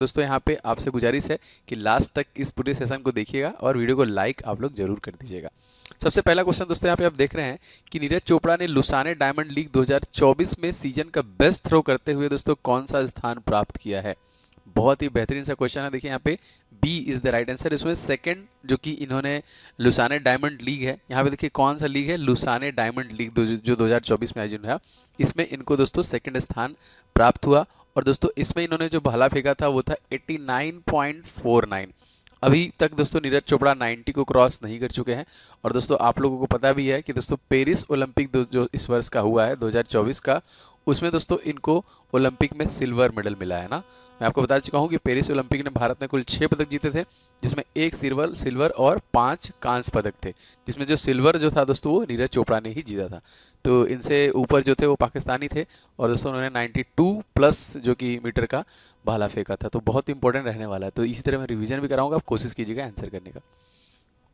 दोस्तों यहाँ पे आपसे गुजारिश है कि लास्ट तक इस पूरे सेशन को देखिएगा और वीडियो को लाइक आप लोग जरूर कर दीजिएगा। सबसे पहला क्वेश्चन दोस्तों यहाँ पे आप देख रहे हैं कि नीरज चोपड़ा ने लुसाने डायमंड लीग 2024 में सीजन का बेस्ट थ्रो करते हुए दोस्तों कौन सा स्थान प्राप्त किया है। बहुत ही बेहतरीन सा क्वेश्चन है। देखिए यहाँ पे B is the right answer. इसमें सेकंड जो कि इन्होंने लुसाने डायमंड लीग है, यहाँ पे देखिए कौन सा लीग है, लुसाने डायमंड लीग जो 2024 में आयोजन हुआ, इसमें इनको दोस्तों सेकंड स्थान प्राप्त हुआ। और दोस्तों इसमें इन्होंने जो भाला फेंका था वो था 89.49। अभी तक दोस्तों नीरज चोपड़ा 90 को क्रॉस नहीं कर चुके हैं। और दोस्तों आप लोगों को पता भी है कि दोस्तों पेरिस ओलंपिक जो इस वर्ष का हुआ है 2024 का, उसमें दोस्तों इनको ओलंपिक में सिल्वर मेडल मिला है ना। मैं आपको बता चुका हूँ कि पेरिस ओलंपिक ने भारत में कुल 6 पदक जीते थे, जिसमें 1 सिल्वर और 5 कांस्य पदक थे, जिसमें जो सिल्वर जो था दोस्तों वो नीरज चोपड़ा ने ही जीता था। तो इनसे ऊपर जो थे वो पाकिस्तानी थे और दोस्तों उन्होंने 92 प्लस जो कि मीटर का भाला फेंका था। तो बहुत इंपॉर्टेंट रहने वाला है। तो इसी तरह मैं रिवीजन भी कराऊंगा, आप कोशिश कीजिएगा आंसर करने का।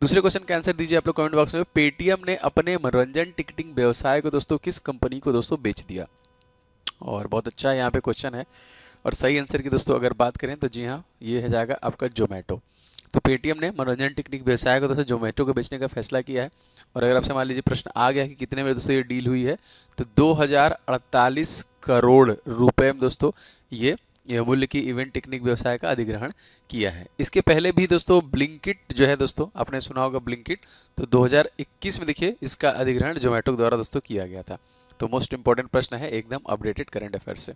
दूसरे क्वेश्चन का आंसर दीजिए आप लोग कमेंट बॉक्स में। पेटीएम ने अपने मनोरंजन टिकटिंग व्यवसाय को दोस्तों किस कंपनी को दोस्तों बेच दिया। और बहुत अच्छा यहाँ पे क्वेश्चन है। और सही आंसर की दोस्तों अगर बात करें तो जी हाँ, ये है जाएगा आपका जोमेटो। तो पेटीएम ने मनोरंजन टिकटिंग व्यवसाय को दोस्तों जोमेटो को बेचने का फैसला किया है। और अगर आपसे मान लीजिए प्रश्न आ गया कि कितने में दोस्तों ये डील हुई है, तो 2048 करोड़ रुपए में दोस्तों ये मूल्य की इवेंट टेक्निक व्यवसाय का अधिग्रहण किया है। इसके पहले भी दोस्तों ब्लिंकिट जो है दोस्तों, आपने सुना होगा ब्लिंकिट, तो 2021 में देखिए इसका अधिग्रहण जोमेटो द्वारा दोस्तों किया गया था। तो मोस्ट इंपॉर्टेंट प्रश्न है, एकदम अपडेटेड करंट अफेयर से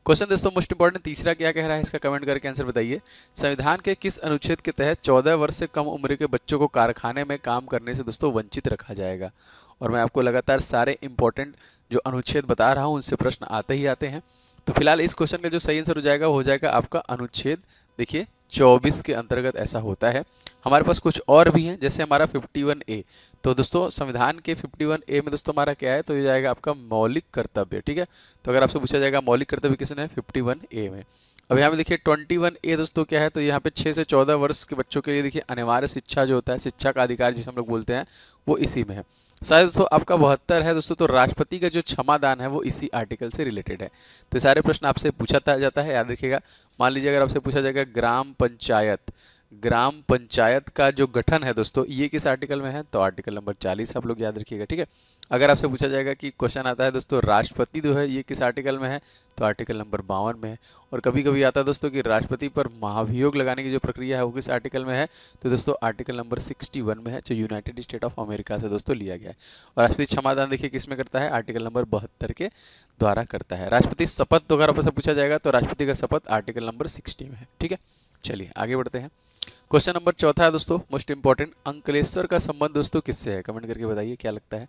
क्वेश्चन दोस्तों। मोस्ट इंपॉर्टेंट तीसरा क्या कह रहा है, इसका कमेंट करके आंसर बताइए। संविधान के किस अनुच्छेद के तहत 14 वर्ष से कम उम्र के बच्चों को कारखाने में काम करने से दोस्तों वंचित रखा जाएगा। और मैं आपको लगातार सारे इंपॉर्टेंट जो अनुच्छेद बता रहा हूँ उनसे प्रश्न आते ही आते हैं। तो फिलहाल इस क्वेश्चन का जो सही आंसर हो जाएगा वो हो जाएगा आपका अनुच्छेद देखिए 24 के अंतर्गत ऐसा होता है। हमारे पास कुछ और भी हैं, जैसे हमारा 51A। तो दोस्तों संविधान के 51A में दोस्तों हमारा क्या है, तो ये जाएगा आपका मौलिक कर्तव्य। ठीक है, तो अगर आपसे पूछा जाएगा मौलिक कर्तव्य किसने है, 51A में। अब यहाँ पे देखिए 21A दोस्तों क्या है, तो यहाँ पे 6 से 14 वर्ष के बच्चों के लिए देखिए अनिवार्य शिक्षा जो होता है, शिक्षा का अधिकार जिसे हम लोग बोलते हैं, वो इसी में है। शायद दोस्तों आपका 72 है दोस्तों, तो राष्ट्रपति का जो क्षमादान है वो इसी आर्टिकल से रिलेटेड है। तो ये सारे प्रश्न आपसे पूछा जाता है, याद रखिएगा। मान लीजिए अगर आपसे पूछा जाएगा ग्राम पंचायत का जो गठन है दोस्तों, ये किस आर्टिकल में है, तो आर्टिकल नंबर 40 आप लोग याद रखिएगा। ठीक है, अगर आपसे पूछा जाएगा कि क्वेश्चन आता है दोस्तों राष्ट्रपति जो है ये किस आर्टिकल में है, तो आर्टिकल नंबर 52 में है। और कभी कभी आता है दोस्तों कि राष्ट्रपति पर महाभियोग लगाने की जो प्रक्रिया है वो किस आर्टिकल में है, तो दोस्तों आर्टिकल नंबर 61 में है, जो यूनाइटेड स्टेट ऑफ अमेरिका से दोस्तों लिया गया है। और राष्ट्रपति क्षमादान देखिए किस में करता है, आर्टिकल नंबर 72 के द्वारा करता है। राष्ट्रपति शपथ तो अगर आपसे पूछा जाएगा तो राष्ट्रपति का शपथ आर्टिकल नंबर 60 में है। ठीक है, चलिए आगे बढ़ते हैं। क्वेश्चन नंबर चौथा है दोस्तों, मोस्ट इंपॉर्टेंट। अंकलेश्वर का संबंध दोस्तों किससे है, कमेंट करके बताइए क्या लगता है।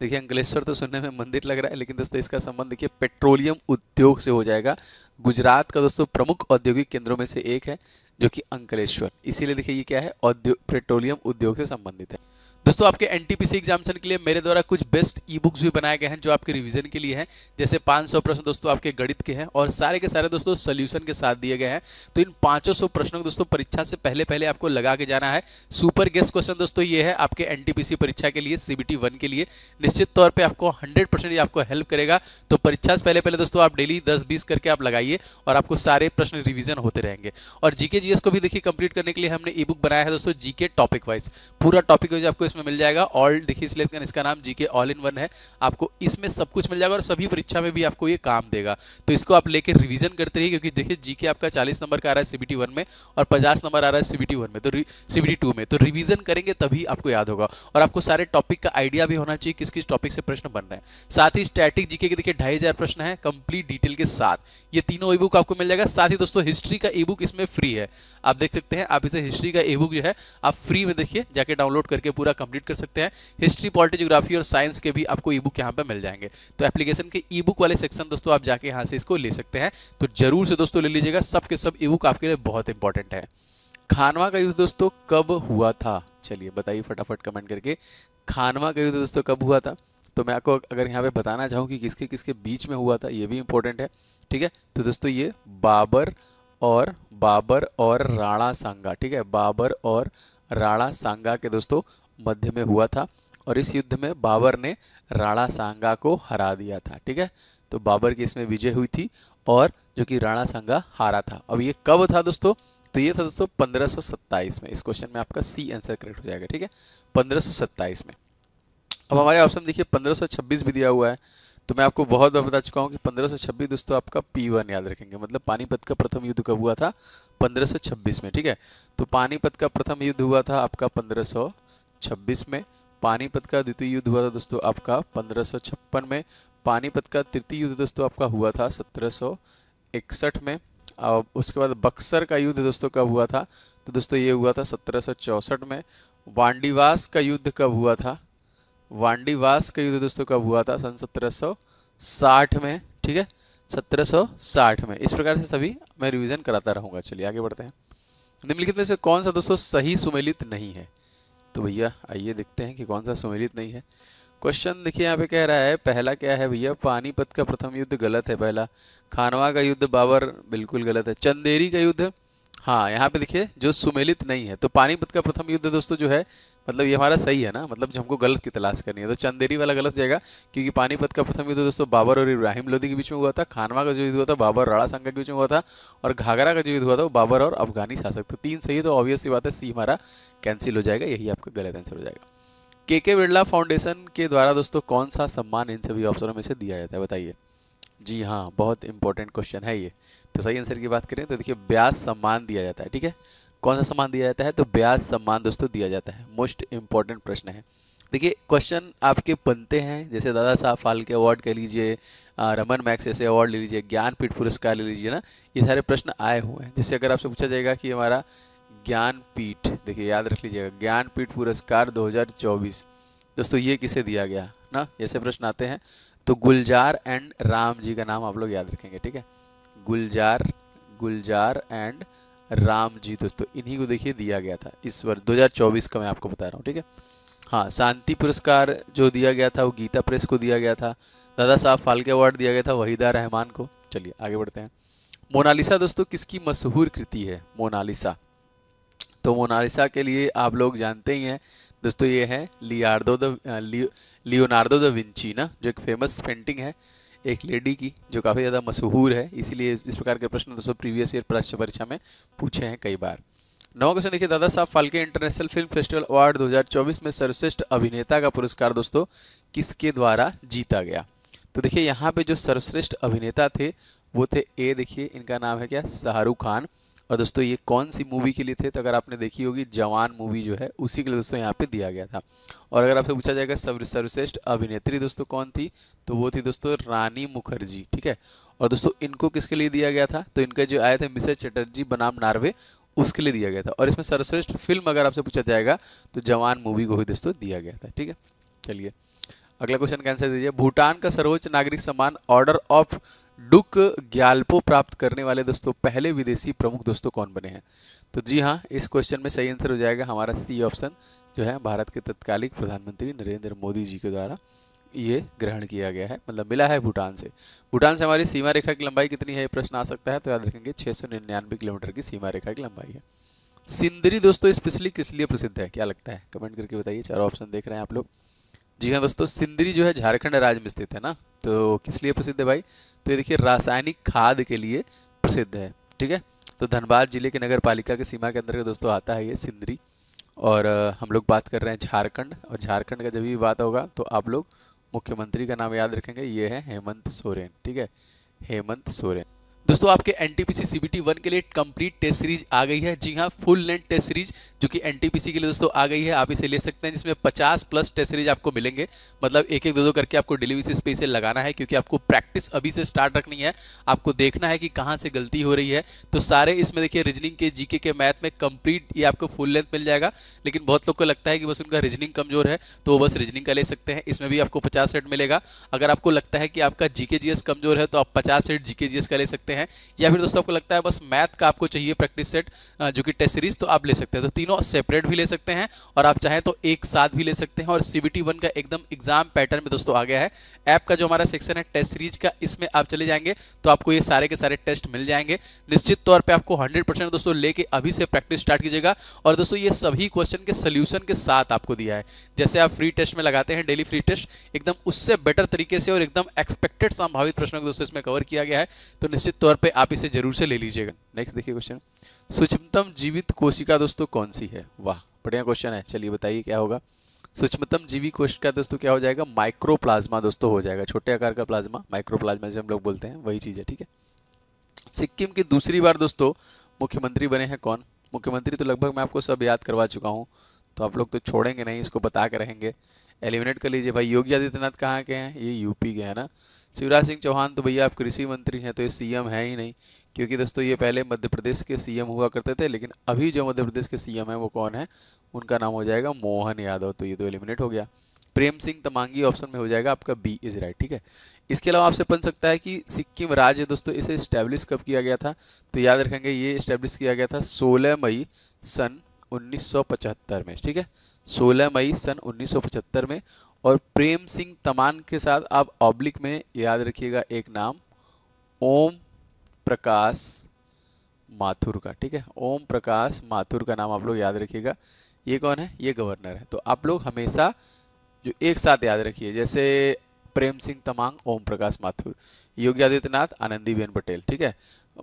देखिए अंकलेश्वर तो सुनने में मंदिर लग रहा है, लेकिन दोस्तों इसका संबंध देखिए पेट्रोलियम उद्योग से हो जाएगा। गुजरात का दोस्तों प्रमुख औद्योगिक केंद्रों में से एक है जो कि अंकलेश्वर, इसीलिए देखिए ये क्या है, पेट्रोलियम उद्योग से संबंधित है। दोस्तों आपके एनटीपीसी एग्जामिनेशन के लिए मेरे द्वारा कुछ बेस्ट ई बुक्स भी बनाए गए हैं जो आपके रिवीजन के लिए हैं। जैसे 500 प्रश्न दोस्तों आपके गणित के हैं और सारे के सारे दोस्तों सोल्यूशन के साथ दिए गए हैं। तो इन 500 प्रश्नों को दोस्तों परीक्षा से पहले आपको लगा के जाना है। सुपर गेस्ट क्वेश्चन दोस्तों ये है आपके एनटीपीसी परीक्षा के लिए, CBT 1 के लिए निश्चित तौर पर आपको 100% आपको हेल्प करेगा। तो परीक्षा से पहले दोस्तों आप डेली 10-20 करके आप लगाइए और आपको सारे प्रश्न रिवीजन होते रहेंगे। और जीके जीएस को भी देखिए कंप्लीट करने के लिए हमने ई बुक बनाया है दोस्तों, जीके टॉपिक वाइज। पूरा टॉपिक वाइज आपको इसमें मिल जाएगा। ऑल देखिए सिलेक्शन, इसका नाम जीके ऑल इन वन है। आपको इसमें सब कुछ मिल जाएगा और सभी परीक्षा में भी आपको ये काम देगा। तो इसको आप लेकर रिवीजन करते रहिए, क्योंकि देखिए जीके आपका 40 नंबर का आ रहा है CBT 1 में और 50 नंबर आ रहा है CBT 1 में, तो CBT 2 में। तो रिवीजन करेंगे तभी आपको याद होगा और आपको सारे टॉपिक का आइडिया भी होना चाहिए किस किस टॉपिक से प्रश्न बन रहे हैं। साथ ही स्टैटिक जीके के देखिए 2500 प्रश्न है कंप्लीट डिटेल के साथ। ये तीनों ई बुक आपको मिल जाएगा। साथ ही दोस्तों हिस्ट्री का ई बुक इसमें फ्री है, आप देख सकते हैं। आप इसे हिस्ट्री का ई बुक जो है आप फ्री में देखिए जाके डाउनलोड करके पूरा कंप्लीट कर सकते हैं। हिस्ट्री, पॉलिटी, ज्योग्राफी और साइंस के भी आपको ई बुक यहाँ पे मिल जाएंगे। तो एप्लीकेशन के ई बुक वाले सेक्शन दोस्तों आप जाके यहाँ से इसको ले सकते हैं। तो जरूर से दोस्तों ले लीजिएगा, सब के सब ई बुक आपके लिए बहुत इंपॉर्टेंट है। खानवा का युद्ध दोस्तों कब हुआ था, चलिए बताइए फटाफट कमेंट करके। खानवा का युद्ध दोस्तों कब हुआ था, तो मैं आपको अगर यहाँ पे बताना चाहूँ कि किसके किसके बीच में हुआ था, ये भी इंपॉर्टेंट है। ठीक है, तो दोस्तों ये बाबर और राणा सांगा, ठीक है, बाबर और राणा सांगा के दोस्तों मध्य में हुआ था। और इस युद्ध में बाबर ने राणा सांगा को हरा दिया था। ठीक है, तो बाबर की इसमें विजय हुई थी और जो कि राणा सांगा हारा था। अब ये कब था दोस्तों? तो ये था दोस्तों 1527 में। इस क्वेश्चन में आपका सी आंसर करेक्ट हो जाएगा, ठीक है, 1527 में। अब हमारे ऑप्शन देखिए 1526 भी दिया हुआ है, तो मैं आपको बहुत बार बता चुका हूँ कि 1526 दोस्तों आपका P1 याद रखेंगे, मतलब पानीपत का प्रथम युद्ध कब हुआ था? 1526 में, ठीक है। तो पानीपत का प्रथम युद्ध हुआ था आपका 1526 में। पानीपत का द्वितीय युद्ध हुआ था दोस्तों आपका 1556 में। पानीपत का तृतीय युद्ध दोस्तों आपका हुआ था 1761 में। और उसके बाद बक्सर का युद्ध दोस्तों कब हुआ था? तो दोस्तों ये हुआ था 1764 में। वांडीवास का युद्ध कब हुआ था? वांडीवास का युद्ध दोस्तों कब हुआ था? सन 1760 में, ठीक है, 1760 में। इस प्रकार से सभी मैं रिवीजन कराता रहूँगा। चलिए आगे बढ़ते हैं। निम्नलिखित में से कौन सा दोस्तों सही सुमेलित नहीं है? तो भैया आइए देखते हैं कि कौन सा सुमेलित नहीं है। क्वेश्चन देखिए यहाँ पे कह रहा है, पहला क्या है भैया? पानीपत का प्रथम युद्ध गलत है पहला। खानवा का युद्ध बाबर बिल्कुल गलत है। चंदेरी का युद्ध, हाँ यहाँ पे देखिए जो सुमेलित नहीं है। तो पानीपत का प्रथम युद्ध दोस्तों जो है, मतलब ये हमारा सही है ना, मतलब जो हमको गलत की तलाश करनी है, तो चंदेरी वाला गलत जाएगा, क्योंकि पानीपत का प्रथम युद्ध दोस्तों बाबर और इब्राहिम लोदी के बीच में हुआ था। खानवा का जो युद्ध हुआ था बाबर राणा सांगा के बीच में हुआ था। और घाघरा का जो युद्ध हुआ था वो बाबर और अफगानी शासक। तो 3 सही है, तो ऑब्वियस सी बात है सी हमारा कैंसिल हो जाएगा, यही आपका गलत आंसर हो जाएगा। के बिरला फाउंडेशन के द्वारा दोस्तों कौन सा सम्मान इन सभी ऑप्शनों में से दिया जाता है? बताइए। जी हाँ, बहुत इंपॉर्टेंट क्वेश्चन है ये। तो सही आंसर की बात करें तो देखिए ब्याज सम्मान दिया जाता है, ठीक है। कौन सा सम्मान दिया जाता है? तो ब्याज सम्मान दोस्तों दिया जाता है। मोस्ट इंपॉर्टेंट प्रश्न है। देखिए क्वेश्चन आपके बनते हैं, जैसे दादा साहब फाल्के अवार्ड कह लीजिए, रमन मैक्स ऐसे अवार्ड ले लीजिए, ज्ञानपीठ पुरस्कार ले लीजिए ना, ये सारे प्रश्न आए हुए हैं। जैसे अगर आपसे पूछा जाएगा कि हमारा ज्ञानपीठ, देखिए याद रख लीजिएगा, ज्ञानपीठ पुरस्कार 2024 दोस्तों ये किसे दिया गया ना, ऐसे प्रश्न आते हैं। तो गुलजार एंड राम जी का नाम आप लोग याद रखेंगे, ठीक है। गुलजार एंड राम जी दोस्तों, इन्हीं को देखिए दिया गया था इस वर्ष 2024 का, मैं आपको बता रहा हूँ, ठीक है। हाँ, शांति पुरस्कार जो दिया गया था वो गीता प्रेस को दिया गया था। दादा साहब फाल्के अवार्ड दिया गया था वहीदा रहमान को। चलिए आगे बढ़ते हैं। मोनालिसा दोस्तों किसकी मशहूर कृति है? मोनालिसा, तो मोनालिसा के लिए आप लोग जानते ही हैं दोस्तों, ये है लियोनार्डो द विंची ना, जो एक फेमस पेंटिंग है एक लेडी की, जो काफ़ी ज़्यादा मशहूर है। इसीलिए इस प्रकार के प्रश्न दोस्तों प्रीवियस ईयर परीक्षा में पूछे हैं कई बार। 9वां क्वेश्चन देखिए, Dada Saheb Phalke international film festival award 2024 में सर्वश्रेष्ठ अभिनेता का पुरस्कार दोस्तों किसके द्वारा जीता गया? तो देखिए यहाँ पे जो सर्वश्रेष्ठ अभिनेता थे वो थे, ए देखिए इनका नाम है क्या? शाहरुख खान। और दोस्तों ये कौन सी मूवी के लिए थे? तो अगर आपने देखी होगी जवान मूवी जो है, उसी के लिए दोस्तों यहाँ पे दिया गया था। और अगर आपसे पूछा जाएगा सर्वश्रेष्ठ अभिनेत्री दोस्तों कौन थी, तो वो थी दोस्तों रानी मुखर्जी, ठीक है। और दोस्तों इनको किसके लिए दिया गया था? तो इनका जो आए थे मिसेस चटर्जी बनाम नार्वे, उसके लिए दिया गया था। और इसमें सर्वश्रेष्ठ फिल्म अगर आपसे पूछा जाएगा तो जवान मूवी को ही दोस्तों दिया गया था, ठीक है। चलिए अगला क्वेश्चन का आंसर दीजिए। भूटान का सर्वोच्च नागरिक सम्मान ऑर्डर ऑफ डुक ग्याल्पो प्राप्त करने वाले दोस्तों पहले विदेशी प्रमुख दोस्तों कौन बने हैं? तो जी हाँ, इस क्वेश्चन में सही आंसर हो जाएगा हमारा सी ऑप्शन, जो है भारत के तत्कालिक प्रधानमंत्री नरेंद्र मोदी जी के द्वारा ये ग्रहण किया गया है, मतलब मिला है भूटान से। भूटान से हमारी सीमा रेखा की लंबाई कितनी है, ये प्रश्न आ सकता है, तो याद रखेंगे 699 किलोमीटर की सीमा रेखा की लंबाई है। सिंदरी दोस्तों स्पेशली किस लिए प्रसिद्ध है? क्या लगता है? कमेंट करके बताइए। चारों ऑप्शन देख रहे हैं आप लोग। जी हाँ दोस्तों, सिंदरी जो है झारखंड राज्य में स्थित है ना, तो किस लिए प्रसिद्ध है भाई? तो ये देखिए रासायनिक खाद के लिए प्रसिद्ध है, ठीक है। तो धनबाद जिले के नगर पालिका के सीमा के अंतर्गत दोस्तों आता है ये सिंदरी। और हम लोग बात कर रहे हैं झारखंड, और झारखंड का जब भी बात होगा तो आप लोग मुख्यमंत्री का नाम याद रखेंगे, ये है हेमंत सोरेन, ठीक है, हेमंत सोरेन। दोस्तों आपके एनटीपीसी सीबीटी 1 के लिए कंप्लीट टेस्ट सीरीज आ गई है। जी हाँ, फुल लेंथ टेस्ट सीरीज जो कि एनटीपीसी के लिए दोस्तों आ गई है, आप इसे ले सकते हैं, जिसमें 50+ टेस्ट सीरीज आपको मिलेंगे। मतलब एक एक दो करके आपको डेली बेसिस पे इसे लगाना है, क्योंकि आपको प्रैक्टिस अभी से स्टार्ट रखनी है। आपको देखना है कि कहाँ से गलती हो रही है। तो सारे इसमें देखिए रीजनिंग के, जीके के, मैथ में कंप्लीट ये आपको फुल लेंथ मिल जाएगा। लेकिन बहुत लोग को लगता है कि बस उनका रीजनिंग कमजोर है, तो वो बस रीजनिंग का ले सकते हैं, इसमें भी आपको 50 सेट मिलेगा। अगर आपको लगता है कि आपका जीके जीएस कमजोर है, तो आप 50 सेट जीके जीएस का ले सकते हैं। सकते हैं, या फिर दोस्तों आपको लगता है बस मैथ का आपको चाहिए प्रैक्टिस सेट जो कि टेस्ट सीरीज, तो आप ले सकते हैं। तो तीनों सेपरेट भी ले सकते हैं और आप चाहें तो एक साथ भी ले सकते हैं। और CBT 1 का एकदम एग्जाम पैटर्न में दोस्तों आ गया है। ऐप का जो हमारा सेक्शन है टेस्ट सीरीज का, इसमें आप चले जाएंगे तो आपको ये सारे के सारे टेस्ट मिल जाएंगे। निश्चित तौर पे आपको 100% दोस्तों लेके अभी से प्रैक्टिस स्टार्ट कीजिएगा। और दोस्तों ये सभी क्वेश्चन के सोल्यूशन के साथ आपको दिया है। जैसे आप फ्री टेस्ट में लगाते हैं डेली फ्री टेस्ट, एकदम उससे बेटर तरीके से और एकदम एक्सपेक्टेड संभावित प्रश्नों को दोस्तों इसमें कवर किया गया है। तो निश्चित तौर पे आप इसे जरूर से ले लीजिएगा। नेक्स्ट देखिए क्वेश्चन, सूक्ष्मतम जीवित कोशिका दोस्तों कौन सी है? वाह बढ़िया क्वेश्चन है। चलिए बताइए क्या होगा। सूक्ष्मतम जीवी कोशिका दोस्तों क्या हो जाएगा? माइक्रोप्लाज्मा दोस्तों हो जाएगा। छोटे आकार का प्लाज्मा, माइक्रोप्लाज्मा जिसे हम लोग बोलते हैं, वही चीज़ है। ठीक है। सिक्किम की दूसरी बार दोस्तों मुख्यमंत्री बने हैं कौन? मुख्यमंत्री तो लगभग मैं आपको सब याद करवा चुका हूँ, तो आप लोग तो छोड़ेंगे नहीं, इसको बता के रहेंगे। एलिमिनेट कर लीजिए भाई। योगी आदित्यनाथ कहाँ के हैं? ये यूपी के हैं ना। शिवराज सिंह चौहान तो भैया आप कृषि मंत्री हैं, तो ये CM है ही नहीं, क्योंकि दोस्तों ये पहले मध्य प्रदेश के CM हुआ करते थे, लेकिन अभी जो मध्य प्रदेश के CM है वो कौन है? उनका नाम हो जाएगा मोहन यादव। तो ये तो एलिमिनेट हो गया। प्रेम सिंह तमांगी ऑप्शन में हो जाएगा आपका B इज राइट। ठीक है। इसके अलावा आपसे बन सकता है कि सिक्किम राज्य दोस्तों इसे इस्टेब्लिश कब किया गया था? तो याद रखेंगे ये इस्टेब्लिश किया गया था 16 मई सन 1975 में। ठीक है, 16 मई सन 1975 में। और प्रेम सिंह तमान के साथ आप ऑब्लिक में याद रखिएगा एक नाम, ओम प्रकाश माथुर का। ठीक है, ओम प्रकाश माथुर का नाम आप लोग याद रखिएगा। ये कौन है? ये गवर्नर है। तो आप लोग हमेशा जो एक साथ याद रखिए, जैसे प्रेम सिंह तमांग, ओम प्रकाश माथुर, योगी आदित्यनाथ, आनंदीबेन पटेल। ठीक है,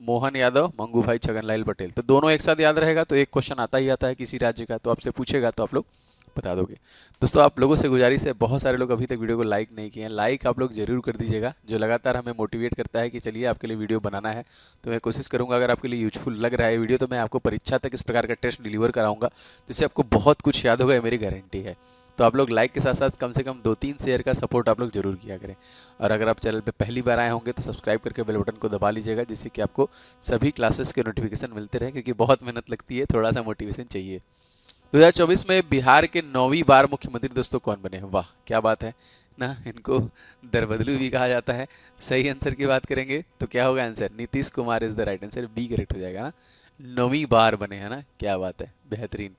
मोहन यादव, मंगू भाई, छगनलाल पटेल। तो दोनों एक साथ याद रहेगा तो एक क्वेश्चन आता ही आता है किसी राज्य का, तो आपसे पूछेगा तो आप लोग बता दोगे। दोस्तों आप लोगों से गुजारिश है, बहुत सारे लोग अभी तक वीडियो को लाइक नहीं किए हैं, लाइक आप लोग जरूर कर दीजिएगा, जो लगातार हमें मोटिवेट करता है कि चलिए आपके लिए वीडियो बनाना है। तो मैं कोशिश करूंगा अगर आपके लिए यूजफुल लग रहा है वीडियो, तो मैं आपको परीक्षा तक इस प्रकार का टेस्ट डिलीवर कराऊंगा, जिससे आपको बहुत कुछ याद होगा, ये मेरी गारंटी है। तो आप लोग लाइक के साथ साथ कम से कम 2-3 शेयर का सपोर्ट आप लोग जरूर किया करें। और अगर आप चैनल पे पहली बार आए होंगे तो सब्सक्राइब करके बेल बटन को दबा लीजिएगा, जिससे कि आपको सभी क्लासेस के नोटिफिकेशन मिलते रहे, क्योंकि बहुत मेहनत लगती है, थोड़ा सा मोटिवेशन चाहिए। 2024 में बिहार के 9वीं बार मुख्यमंत्री दोस्तों कौन बने? वाह क्या बात है ना, इनको दरबदलू भी कहा जाता है। सही आंसर की बात करेंगे तो क्या होगा answer? Nitish Kumar is the right answer, B correct हो जाएगा ना। 9वीं बार बने हैं ना, क्या बात है, बेहतरीन।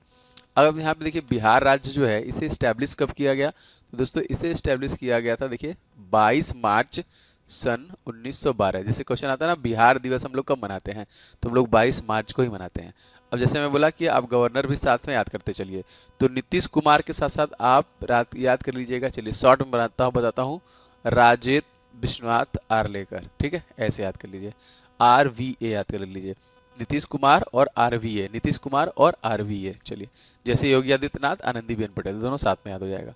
अब यहाँ पे देखिए बिहार राज्य जो है इसे इस्टेब्लिश कब किया गया? तो दोस्तों इसे इस्टेब्लिश किया गया था देखिए 22 मार्च सन 1912। जैसे क्वेश्चन आता है ना बिहार दिवस हम लोग कब मनाते हैं, तो हम लोग 22 मार्च को ही मनाते हैं। अब जैसे मैं बोला कि आप गवर्नर भी साथ में याद करते चलिए, तो नीतीश कुमार के साथ साथ आप याद कर लीजिएगा। चलिए शॉर्ट में बताता हूँ, राजेंद्र विश्वनाथ आर्लेकर। ठीक है, ऐसे याद कर लीजिए, RVA याद कर लीजिए, नीतीश कुमार और RVA, नीतीश कुमार और RVA। चलिए जैसे योगी आदित्यनाथ, आनंदीबेन पटेल, दोनों साथ में याद हो जाएगा।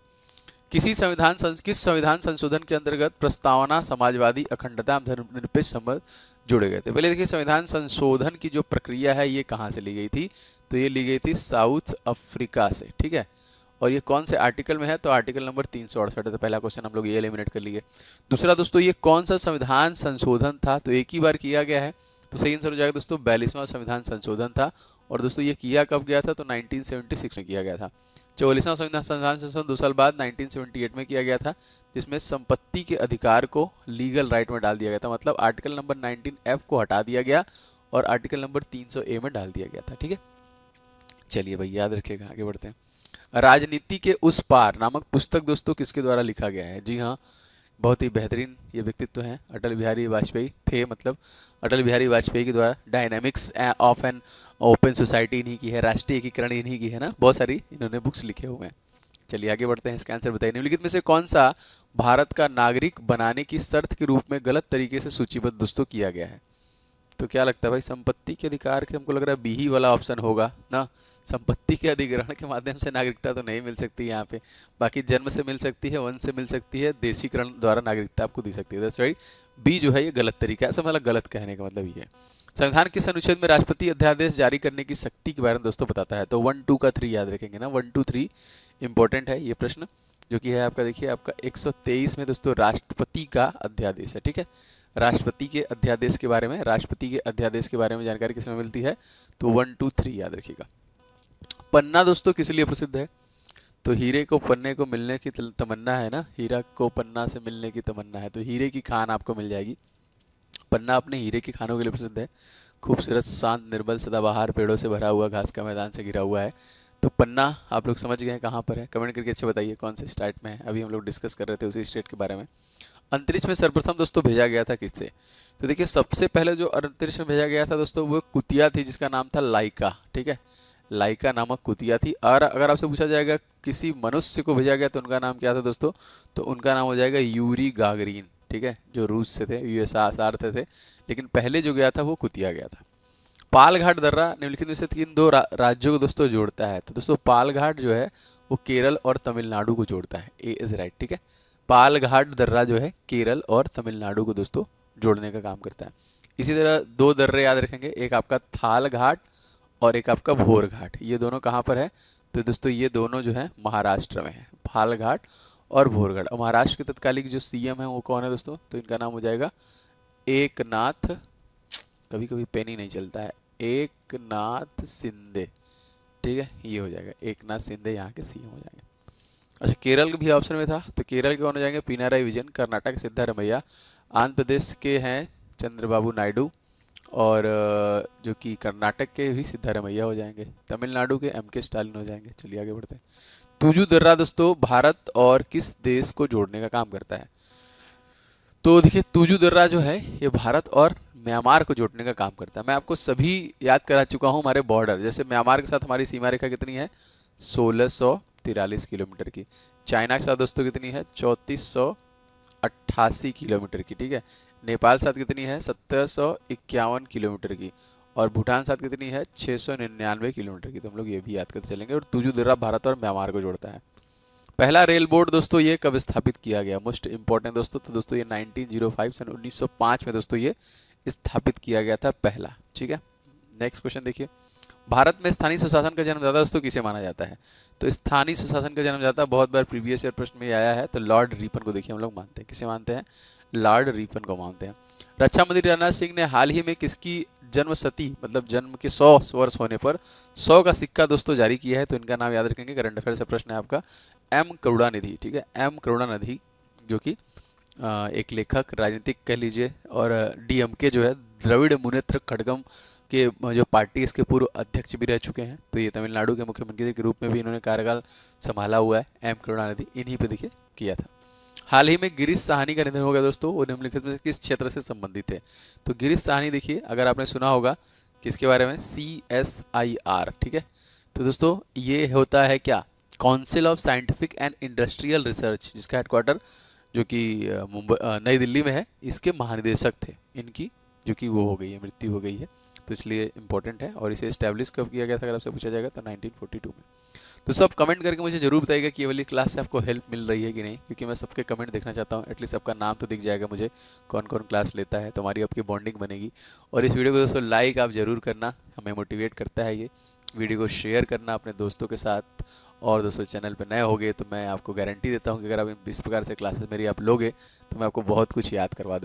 किस संविधान संशोधन के अंतर्गत प्रस्तावना समाजवादी अखंडता एवं धर्मनिरपेक्ष संबंध जुड़े गए थे? पहले देखिए संविधान संशोधन की जो प्रक्रिया है ये कहाँ से ली गई थी? तो ये ली गई थी साउथ अफ्रीका से। ठीक है, और ये कौन से आर्टिकल में है? तो आर्टिकल नंबर 368 है। तो पहला क्वेश्चन हम लोग ये एलिमिनेट कर लिए। दूसरा दोस्तों ये कौन सा संविधान संशोधन था? तो एक ही बार किया गया है, तो सही आंसर हो जाएगा दोस्तों 42वां संविधान संशोधन था। और दोस्तों ये किया कब गया था? तो 1976 में किया गया था। 44वां संविधान संशोधन 2 साल बाद 1978 में किया गया था, जिसमें संपत्ति के अधिकार को लीगल राइट में डाल दिया गया था। मतलब आर्टिकल नंबर 19F को हटा दिया गया और आर्टिकल नंबर 300A में डाल दिया गया था। ठीक है, चलिए भाई याद रखिएगा, आगे बढ़ते हैं। राजनीति के उस पार नामक पुस्तक दोस्तों किसके द्वारा लिखा गया है? जी हाँ, बहुत ही बेहतरीन ये व्यक्तित्व हैं, अटल बिहारी वाजपेयी थे, मतलब अटल बिहारी वाजपेयी के द्वारा। Dynamics of an open society इन्हीं की है, राष्ट्रीय एकीकरण इन्हीं की है ना, बहुत सारी इन्होंने बुक्स लिखे हुए हैं। चलिए आगे बढ़ते हैं, इसका आंसर बताइए। निम्नलिखित में से कौन सा भारत का नागरिक बनाने की शर्त के रूप में गलत तरीके से सूचीबद्ध दोस्तों किया गया है? तो क्या लगता है भाई, संपत्ति के अधिकार के, हमको लग रहा है बी ही वाला ऑप्शन होगा ना। संपत्ति के अधिग्रहण के माध्यम से नागरिकता तो नहीं मिल सकती यहाँ पे, बाकी जन्म से मिल सकती है, वंश से मिल सकती है, देशीकरण द्वारा नागरिकता आपको दी सकती है। दैट्स राइट, बी जो है ये गलत तरीका है। ऐसा मतलब गलत कहने का मतलब ये है। संविधान किस अनुच्छेद में राष्ट्रपति अध्यादेश जारी करने की शक्ति के बारे में दोस्तों बताता है? तो 1, 2 का 3 याद रखेंगे ना, 1, 2, 3 इंपॉर्टेंट है ये प्रश्न, जो कि है आपका देखिए आपका 123 में दोस्तों राष्ट्रपति का अध्यादेश है। ठीक है, राष्ट्रपति के अध्यादेश के बारे में, राष्ट्रपति के अध्यादेश के बारे में जानकारी किसमें मिलती है? तो 1, 2, 3 याद रखिएगा। पन्ना दोस्तों किस लिए प्रसिद्ध है? तो हीरे को पन्ने को मिलने की तमन्ना है ना, हीरा को पन्ना से मिलने की तमन्ना है, तो हीरे की खान आपको मिल जाएगी। पन्ना अपने हीरे के खानों के लिए प्रसिद्ध है। खूबसूरत, शांत, निर्मल, सदाबहार पेड़ों से भरा हुआ, घास का मैदान से घिरा हुआ है। तो पन्ना आप लोग समझ गए हैं कहाँ पर है। कमेंट करके अच्छे बताइए कौन से स्टेट में है। अभी हम लोग डिस्कस कर रहे थे उसी स्टेट के बारे में। अंतरिक्ष में सर्वप्रथम दोस्तों भेजा गया था किससे? तो देखिए सबसे पहले जो अंतरिक्ष में भेजा गया था दोस्तों वो कुतिया थी, जिसका नाम था लाइका। ठीक है, लाइका नामक कुतिया थी। और अगर आपसे पूछा जाएगा किसी मनुष्य को भेजा गया तो उनका नाम क्या था दोस्तों? तो उनका नाम हो जाएगा यूरी गागरिन। ठीक है, जो रूस से थे, यूएसएसआर थे, लेकिन पहले जो गया था वो कुतिया गया था। पालघाट दर्रा निम्नलिखित में से किन दो राज्यों को दोस्तों जोड़ता है? तो दोस्तों पालघाट जो है वो केरल और तमिलनाडु को जोड़ता है। ए इज राइट। ठीक है, पालघाट दर्रा जो है केरल और तमिलनाडु को दोस्तों जोड़ने का काम करता है। इसी तरह दो दर्रे याद रखेंगे, एक आपका थाल घाट और एक आपका भोर घाट। ये दोनों कहाँ पर है? तो दोस्तों ये दोनों जो है महाराष्ट्र में है, थाल घाट और भोर घाट। और महाराष्ट्र के तत्कालीन जो सीएम है वो कौन है दोस्तों? तो इनका नाम हो जाएगा एकनाथ, कभी कभी पेन ही नहीं चलता है, एकनाथ शिंदे। ठीक है, ये हो जाएगा एकनाथ शिंदे, यहाँ के सीएम हो जाएंगे। अच्छा, केरल भी ऑप्शन में था, तो केरल के कौन हो जाएंगे? पिनाराई विजयन। कर्नाटक सिद्धारमैया। आंध्र प्रदेश के हैं चंद्रबाबू नायडू, और जो कि कर्नाटक के भी सिद्धारमैया हो जाएंगे। तमिलनाडु के एमके स्टालिन हो जाएंगे। चलिए आगे बढ़ते हैं। तुजू दर्रा दोस्तों भारत और किस देश को जोड़ने का काम करता है? तो देखिए तुजू दर्रा जो है ये भारत और म्यांमार को जोड़ने का काम करता है। मैं आपको सभी याद करा चुका हूँ हमारे बॉर्डर। जैसे म्यांमार के साथ हमारी सीमा रेखा कितनी है? 1643 किलोमीटर की। चाइना के साथ दोस्तों कितनी है? 3488 किलोमीटर की। ठीक है, नेपाल के साथ कितनी है? 1751 किलोमीटर की। और भूटान के साथ कितनी है? 699 किलोमीटर की। तो हम लोग ये भी याद करते चलेंगे। और तुजू दर्रा भारत और म्यांमार को जोड़ता है। पहला रेल बोर्ड दोस्तों ये कब स्थापित किया गया? मोस्ट इंपॉर्टेंट दोस्तों, तो दोस्तों ये 1905 सन 1905 में दोस्तों ये स्थापित किया गया था पहला। ठीक है, नेक्स्ट क्वेश्चन देखिए। भारत में स्थानीय सुशासन का जन्मदाता दोस्तों किसे माना जाता है? तो स्थानीय सुशासन का जन्मदाता बहुत बार प्रीवियस ईयर प्रश्न में आया है, तो लॉर्ड रिपन को देखिए हम लोग मानते हैं। किसे मानते हैं? लॉर्ड रिपन को मानते हैं। रक्षा मंत्री राजनाथ सिंह ने हाल ही में किसकी जन्म शती मतलब जन्म के 100 वर्ष होने पर 100 का सिक्का दोस्तों जारी किया है? तो इनका नाम याद रखेंगे, करंट अफेयर से प्रश्न है आपका, एम करुणानिधि। ठीक है, एम करुणानिधि जो कि एक लेखक, राजनीतिक कह लीजिए, और डीएमके जो है द्रविड़ मुनेत्र खड़गम के जो पार्टी इसके पूर्व अध्यक्ष भी रह चुके हैं। तो ये तमिलनाडु के मुख्यमंत्री के रूप में भी इन्होंने कार्यकाल संभाला हुआ है। एम करुणानिधि इन्हीं पे देखिए किया था। हाल ही में गिरीश साहनी का निधन हो गया दोस्तों, वो निम्नलिखित में किस क्षेत्र से संबंधित है? तो गिरीश साहनी देखिए, अगर आपने सुना होगा किसके बारे में? CSIR। ठीक है, तो दोस्तों ये होता है क्या? Council of scientific and industrial research, जिसका हेडक्वार्टर जो कि मुंबई नई दिल्ली में है। इसके महानिदेशक थे इनकी, जो कि वो हो गई है, मृत्यु हो गई है, तो इसलिए इंपॉर्टेंट है। और इसे एस्टैब्लिश कब किया गया था अगर आपसे पूछा जाएगा तो 1942 में। तो सब कमेंट करके मुझे जरूर बताइएगा कि ये वाली क्लास से आपको हेल्प मिल रही है कि नहीं, क्योंकि मैं सबके कमेंट देखना चाहता हूँ। एटलीस्ट आपका नाम तो दिख जाएगा मुझे, कौन कौन क्लास लेता है, तो हमारी आपकी बॉन्डिंग बनेगी। और इस वीडियो को दोस्तों लाइक आप ज़रूर करना, हमें मोटिवेट करता है ये। वीडियो को शेयर करना अपने दोस्तों के साथ। और दोस्तों चैनल पर नए होगे तो मैं आपको गारंटी देता हूँ कि अगर आप इस प्रकार से क्लासेस मेरी आप लोगे तो मैं आपको बहुत कुछ याद करवा दूँ।